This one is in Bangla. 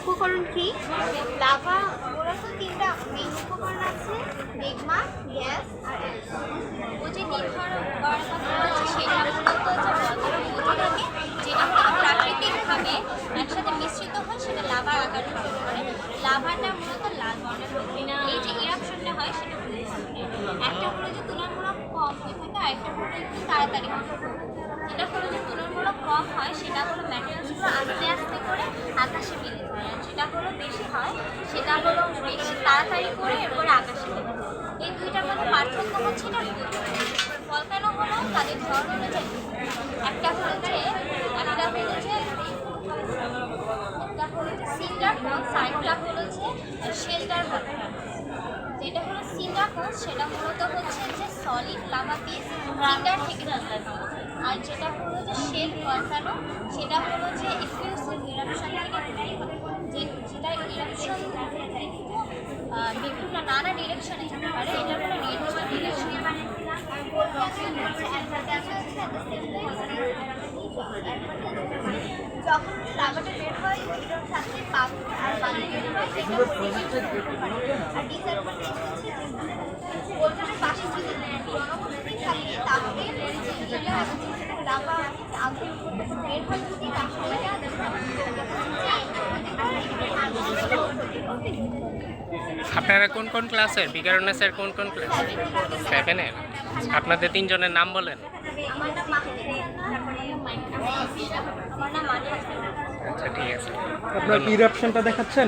উপকরণ কি? লাভা মূলত তিনটা মেইন উপকরণ আছে, ম্যাগমা, গ্যাস আর ও যে নির্ভর করার কথা বলছে সেটা মূলত যে বজ্র থাকে যেটা হলো প্রাকৃতিকভাবে একসাথে মিশ্রিত হয় সেটা লাভার আকার ধারণ করে। লাভাটা মূলত লাল বর্ণের হয়। এই যে ইরাপশনটা হয় সেটা দুই ধরনের। একটা হলো যে তুলনামূলক কম হয়ে থাকে আর একটা হলো একটু তাড়াতাড়ি হয়। যেটা হলো যে তুলনামূলক কম হয় সেটা হলো ম্যাটেরিয়ালসগুলো আস্তে আস্তে করে আকাশে মিলে যায়, আর যেটা হলো বেশি হয় সেটা হলো বেশি তাড়াতাড়ি করে এরপরে আকাশে মিলে যায়। এই দুইটার মধ্যে পার্থক্য হচ্ছে এটা ভলকানো হলো তাদের ধরন অনুযায়ী একটা হচ্ছে সিন্ডার কোন্স, আরেকটা হলো যে শেল্টার ভলকানো। যেটা হলো সিন্ডার কোন্স সেটা মূলত হচ্ছে যে সলিড লাভা পিস সিন্ডার থেকে ভলকানো, আর যেটা হলো যে শেল ভলকানো সেটা হলো যে এক্সপ্লোসিভ ইরাপশন থেকে তৈরি হয়, যেটা ইরাপশন বিভিন্ন নানা ডিরেকশনে যেতে পারে। এটা হলো নির্দিষ্ট ডিরেকশন। যখন লাভাটা বের হয় এটার সাথে পাথর আর বালি বের হয়, সেটা আর ডিসঅ্যাডভান্টেজ হচ্ছে ভোল্টেজের পাশে যদি জনবসতি থাকে তাহলে এটা লাভা আগুন বের হয় যদি তাহলে আপনারা কোন কোন ক্লাসের? বিকারুন্নেসের কোন কোন ক্লাস? 7-এর। আপনাদের তিনজনের নাম বলেন। আমার নাম মাহমুদা, আমার নাম মানিয়া। আচ্ছা, ঠিক আছে। আপনার কি ইরাপশনটা দেখাচ্ছেন?